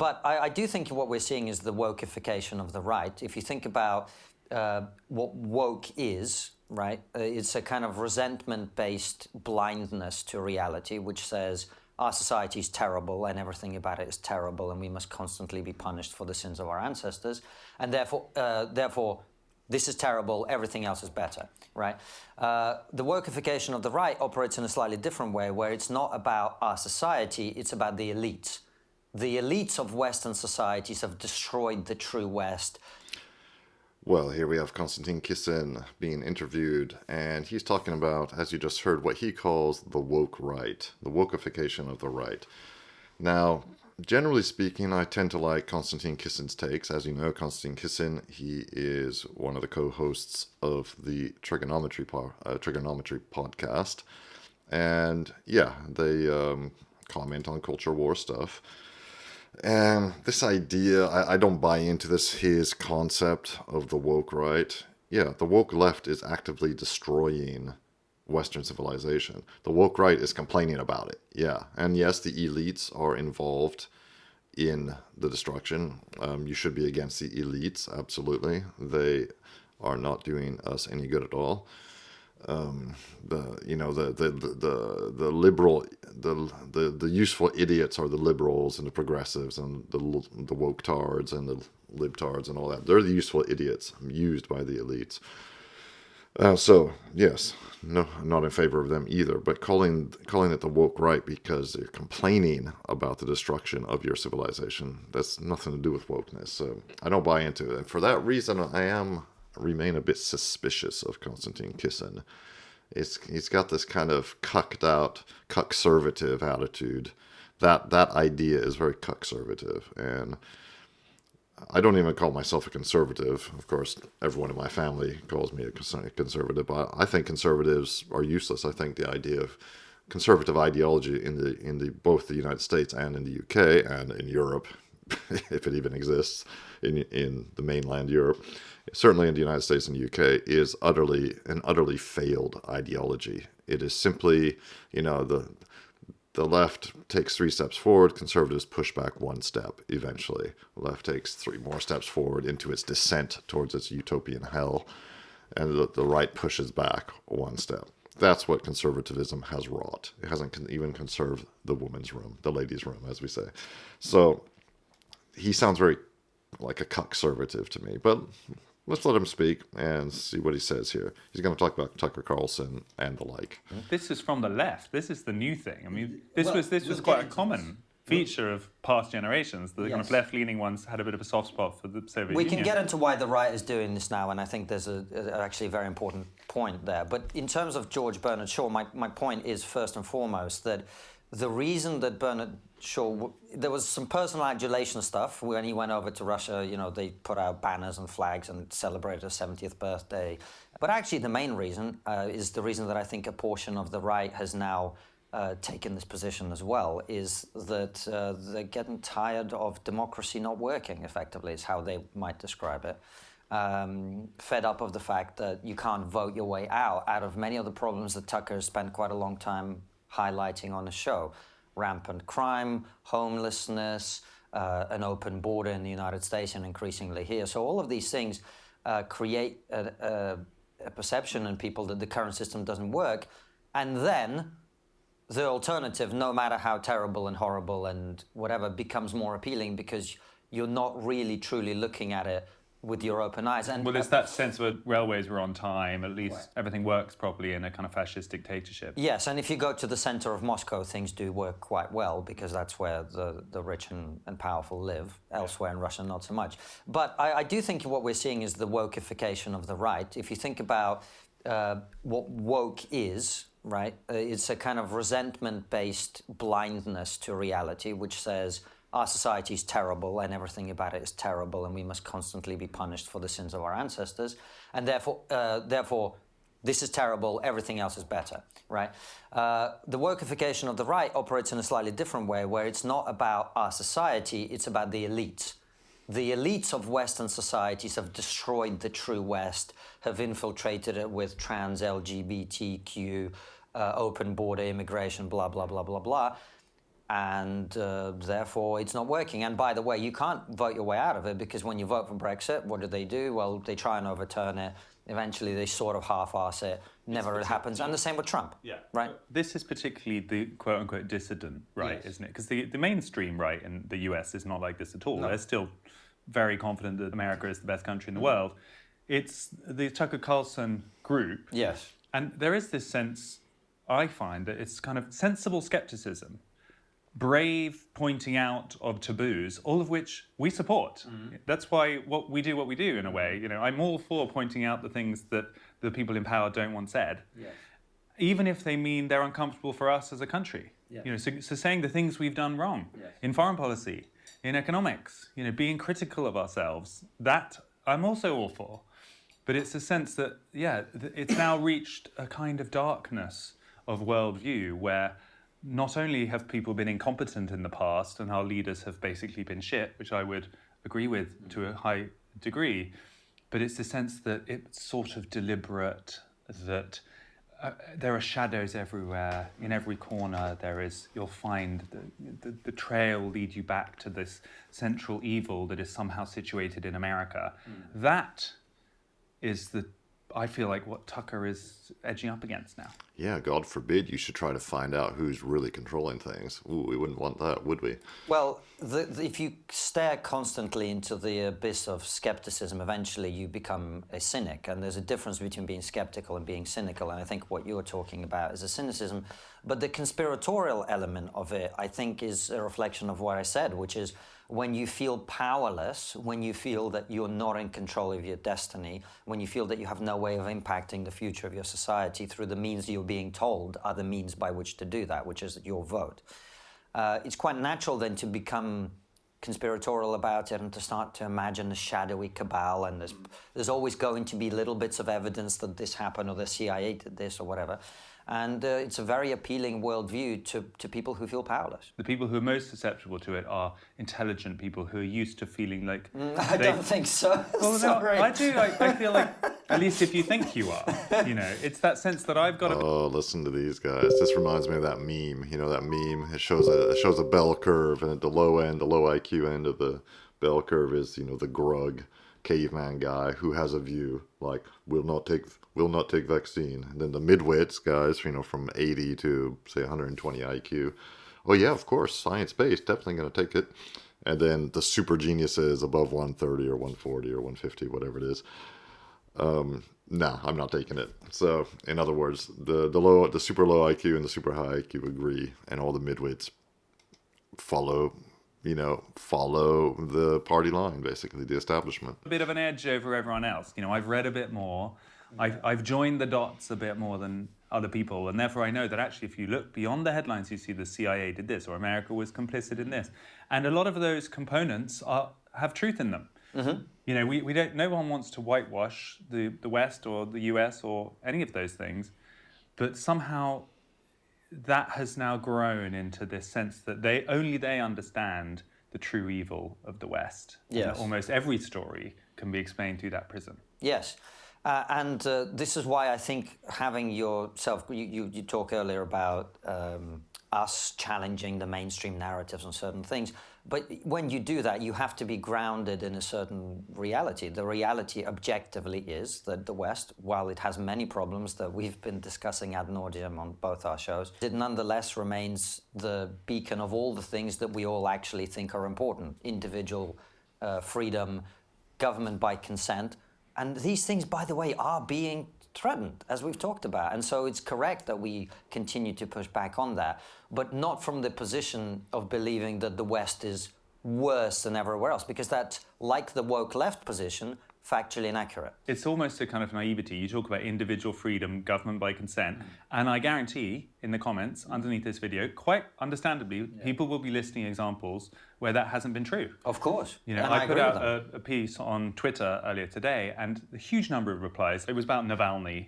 But I do think what we're seeing is the wokeification of the right. If you think about what woke is, right, it's a kind of resentment-based blindness to reality, which says our society is terrible and everything about it is terrible and we must constantly be punished for the sins of our ancestors. And therefore, this is terrible, everything else is better, right? The wokeification of the right operates in a slightly different way, where it's not about our society, it's about the elites. The elites of Western societies have destroyed the true West. Well, here we have Konstantin Kisin being interviewed, and he's talking about, as you just heard, what he calls the woke right, the wokeification of the right. Now, generally speaking, I tend to like Konstantin Kisin's takes. As you know, Konstantin Kisin, he is one of the co-hosts of the Trigonometry podcast. And yeah, they comment on culture war stuff. And this idea, I don't buy into his concept of the woke right. Yeah, the woke left is actively destroying Western civilization. The woke right is complaining about it. Yeah, and yes, the elites are involved in the destruction. You should be against the elites, absolutely. They are not doing us any good at all. The liberal, the useful idiots are the liberals and the progressives and the woke tards and the libtards and all that. They're the useful idiots used by the elites. So yes, no, I'm not in favor of them either. But calling it the woke right because they're complaining about the destruction of your civilization, that's nothing to do with wokeness. So I don't buy into it. And for that reason, I remain a bit suspicious of Konstantin Kisin. He's got this kind of cucked out, cuckservative attitude. That idea is very cuckservative, and I don't even call myself a conservative. Of course, everyone in my family calls me a conservative, but I think conservatives are useless. I think the idea of conservative ideology in both the United States and in the UK and in Europe, if it even exists in the mainland Europe, certainly in the United States and the UK, is an utterly failed ideology. It is simply, the left takes 3 steps forward, conservatives push back 1 step eventually. The left takes 3 more steps forward into its descent towards its utopian hell, and the right pushes back 1 step. That's what conservatism has wrought. It hasn't even conserved the woman's room, the ladies' room, as we say. So he sounds very like a cuckservative to me, but let's let him speak and see what he says here. He's going to talk about Tucker Carlson and the like. This is from the left. This is the new thing. I mean, this was quite a common feature of past generations. The kind of left-leaning ones had a bit of a soft spot for the Soviet Union. We can get into why the right is doing this now, and I think there's actually a very important point there. But in terms of George Bernard Shaw, my point is first and foremost that the reason that Bernard Shaw, there was some personal adulation stuff when he went over to Russia. They put out banners and flags and celebrated his 70th birthday. But actually the main reason is the reason that I think a portion of the right has now taken this position as well, is that they're getting tired of democracy not working, effectively, is how they might describe it. Fed up of the fact that you can't vote your way out of many of the problems that Tucker has spent quite a long time highlighting on the show. Rampant crime, homelessness, an open border in the United States and increasingly here. So all of these things create a perception in people that the current system doesn't work. And then the alternative, no matter how terrible and horrible and whatever, becomes more appealing because you're not really truly looking at it with your open eyes. And well, there's that sense that railways were on time, at least everything works properly in a kind of fascist dictatorship. Yes, and if you go to the center of Moscow, things do work quite well because that's where the rich and powerful live. Elsewhere in Russia, not so much. But I do think what we're seeing is the wokeification of the right. If you think about what woke is, right, it's a kind of resentment-based blindness to reality, which says our society is terrible and everything about it is terrible and we must constantly be punished for the sins of our ancestors. And therefore, this is terrible, everything else is better, right? The wokeification of the right operates in a slightly different way, where it's not about our society, it's about the elites. The elites of Western societies have destroyed the true West, have infiltrated it with trans, LGBTQ, open border immigration, blah, blah, blah, blah, blah. and therefore it's not working. And by the way, you can't vote your way out of it, because when you vote for Brexit, what do? Well, they try and overturn it. Eventually, they sort of half-arse it. Never happens. And the same with Trump. Yeah. Right? This is particularly the quote-unquote dissident right, Yes. isn't it? Because the mainstream right in the US is not like this at all. No. They're still very confident that America is the best country in the world. It's the Tucker Carlson group. Yes. And there is this sense, I find, that it's kind of sensible skepticism, brave pointing out of taboos, all of which we support. That's why what we do in a way. You know, I'm all for pointing out the things that the people in power don't want said, even if they mean they're uncomfortable for us as a country. You know, so saying the things we've done wrong in foreign policy, in economics, you know, being critical of ourselves, that I'm also all for. But it's a sense that, it's now reached a kind of darkness of worldview where not only have people been incompetent in the past and our leaders have basically been shit, which I would agree with to a high degree, but it's the sense that it's sort of deliberate, that there are shadows everywhere. In every corner you'll find the trail lead you back to this central evil that is somehow situated in America. That is I feel like what Tucker is edging up against now. Yeah, God forbid you should try to find out who's really controlling things. Ooh, we wouldn't want that, would we? Well, if you stare constantly into the abyss of skepticism, eventually you become a cynic. And there's a difference between being skeptical and being cynical. And I think what you're talking about is a cynicism. But the conspiratorial element of it, I think, is a reflection of what I said, which is when you feel powerless, when you feel that you're not in control of your destiny, when you feel that you have no way of impacting the future of your society through the means you're being told are the means by which to do that, which is your vote. It's quite natural then to become conspiratorial about it and to start to imagine a shadowy cabal, and there's always going to be little bits of evidence that this happened or the CIA did this or whatever. And it's a very appealing worldview to people who feel powerless. The people who are most susceptible to it are intelligent people who are used to feeling like... I don't think so. Well, Sorry. No, I do. I feel like, at least if you think you are, you know, it's that sense that I've got to... Oh, listen to these guys. This reminds me of that meme. You know, that meme, it shows a bell curve, and at the low IQ end of the bell curve is, you know, the grug caveman guy who has a view like will not take vaccine. And then the midwits guys, you know, from 80 to say 120 IQ, oh yeah, of course, science-based, definitely going to take it. And then the super geniuses above 130 or 140 or 150, whatever it is, no, I'm not taking it. So in other words, the super low IQ and the super high IQ agree, and all the midwits follow the party line, basically, the establishment. A bit of an edge over everyone else. You know, I've read a bit more. I've joined the dots a bit more than other people, and therefore I know that actually if you look beyond the headlines, you see the CIA did this, or America was complicit in this. And a lot of those components have truth in them. Mm-hmm. You know, we don't. No one wants to whitewash the West or the US or any of those things, but somehow that has now grown into this sense that they understand the true evil of the West. Yes. And that almost every story can be explained through that prism. Yes. And this is why I think having yourself, you talk earlier about us challenging the mainstream narratives on certain things. But when you do that, you have to be grounded in a certain reality. The reality objectively is that the West, while it has many problems that we've been discussing ad nauseum on both our shows, it nonetheless remains the beacon of all the things that we all actually think are important. Individual freedom, government by consent. And these things, by the way, are being threatened, as we've talked about. And so it's correct that we continue to push back on that, but not from the position of believing that the West is worse than everywhere else, because that's, like the woke left position, factually inaccurate. It's almost a kind of naivety. You talk about individual freedom, government by consent, and I guarantee in the comments underneath this video, quite understandably, people will be listing examples where that hasn't been true. Of course. You know, I put out a piece on Twitter earlier today, and a huge number of replies. It was about Navalny,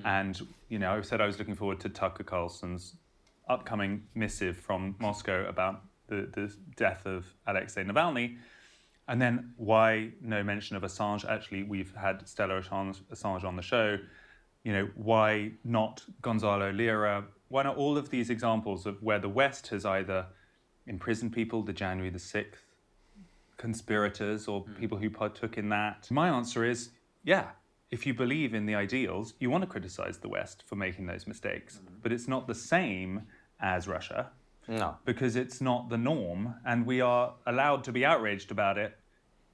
and you know, I said I was looking forward to Tucker Carlson's upcoming missive from Moscow about the death of Alexei Navalny. And then why no mention of Assange? Actually, we've had Stella Assange on the show. You know, why not Gonzalo Lira? Why not all of these examples of where the West has either imprison people, the January the 6th conspirators or people who partook in that? My answer is, yeah. If you believe in the ideals, you want to criticize the West for making those mistakes. But it's not the same as Russia. No. Because it's not the norm, and we are allowed to be outraged about it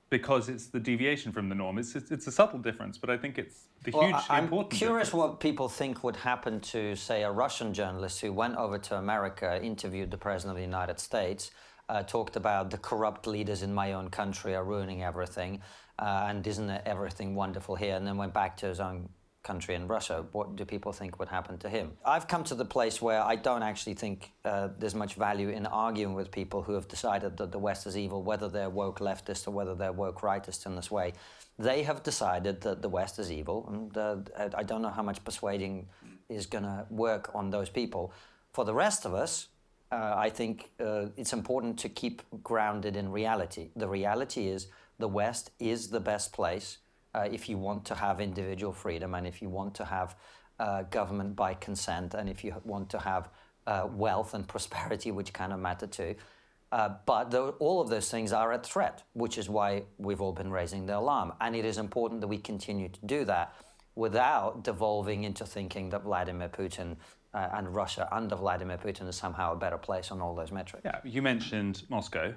because it's the deviation from the norm. It's a subtle difference, but I think it's the huge I'm important curious difference. what people think would happen to, say, a Russian journalist who went over to America, interviewed the President of the United States, talked about the corrupt leaders in my own country are ruining everything, and isn't everything wonderful here, and then went back to his own country in Russia. What do people think would happen to him? I've come to the place where I don't actually think there's much value in arguing with people who have decided that the West is evil, whether they're woke leftist or whether they're woke rightist in this way. They have decided that the West is evil, and I don't know how much persuading is going to work on those people. For the rest of us, I think it's important to keep grounded in reality. The reality is the West is the best place if you want to have individual freedom, and if you want to have government by consent, and if you want to have wealth and prosperity, which kind of matter too. But all of those things are at threat, which is why we've all been raising the alarm. And it is important that we continue to do that without devolving into thinking that Vladimir Putin and Russia under Vladimir Putin is somehow a better place on all those metrics. Yeah, you mentioned Moscow.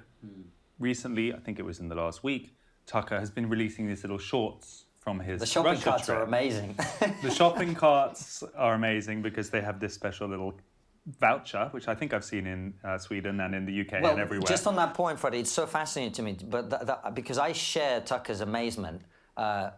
Recently, I think it was in the last week, Tucker has been releasing these little shorts from his The shopping Russia carts trip. are amazing. The shopping carts are amazing because they have this special little voucher, which I think I've seen in Sweden and in the UK and everywhere. Just on that point, Freddie, it's so fascinating to me, but because I share Tucker's amazement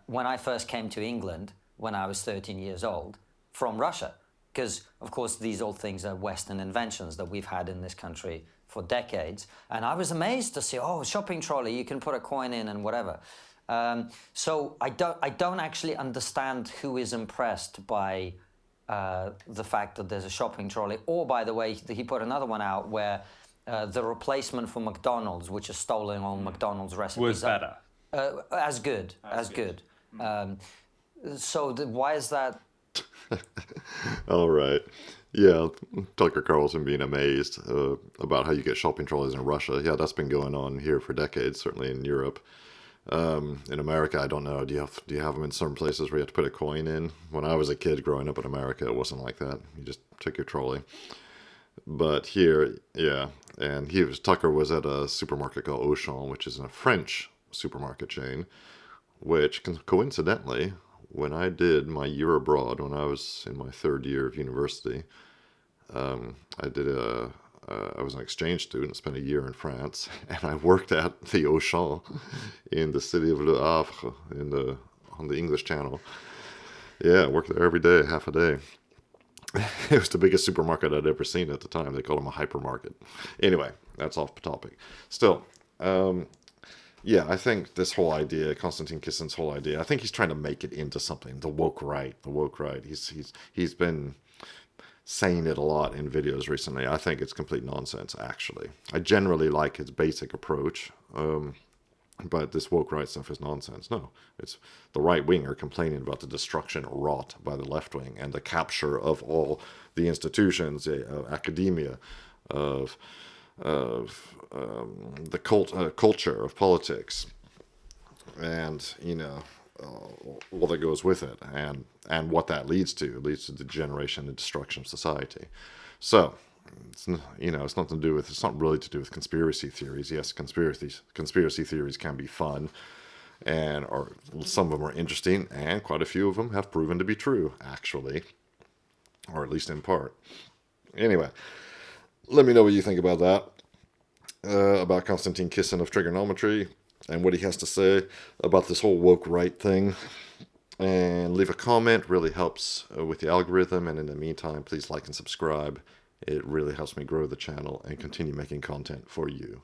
when I first came to England when I was 13 years old from Russia. Because, of course, these old things are Western inventions that we've had in this country for decades. And I was amazed to see, oh, shopping trolley, you can put a coin in and whatever. So I don't actually understand who is impressed by the fact that there's a shopping trolley. Or, by the way, he put another one out where the replacement for McDonald's, which is stolen on McDonald's recipes, was better. As good. So why is that? All right. Yeah, Tucker Carlson being amazed about how you get shopping trolleys in Russia. Yeah, that's been going on here for decades, certainly in Europe. In America, I don't know. Do you have them in certain places where you have to put a coin in? When I was a kid growing up in America, it wasn't like that. You just took your trolley. But here, yeah. And Tucker was at a supermarket called Auchan, which is a French supermarket chain, which coincidentally, when I did my year abroad, when I was in my third year of university, I was an exchange student, spent a year in France, and I worked at the Auchan in the city of Le Havre on the English Channel. Yeah, I worked there every day, half a day. It was the biggest supermarket I'd ever seen at the time. They called them a hypermarket. Anyway, that's off topic. Still, yeah, I think this whole idea, Konstantin Kisin's whole idea, I think he's trying to make it into something. The woke right. He's been saying it a lot in videos recently. I think it's complete nonsense, actually. I generally like his basic approach, but this woke right stuff is nonsense. No, it's the right winger complaining about the destruction wrought by the left wing and the capture of all the institutions, of academia, of the culture of politics, and all that goes with it, and what that leads to degeneration and destruction of society. So it's nothing to do with, it's not really to do with conspiracy theories. Yes, conspiracy theories can be fun, or some of them are interesting, and quite a few of them have proven to be true, actually, or at least in part. Anyway, let me know what you think about that, about Konstantin Kisin of Trigonometry, and what he has to say about this whole woke right thing. And leave a comment, really helps with the algorithm. And in the meantime, please like and subscribe. It really helps me grow the channel and continue making content for you.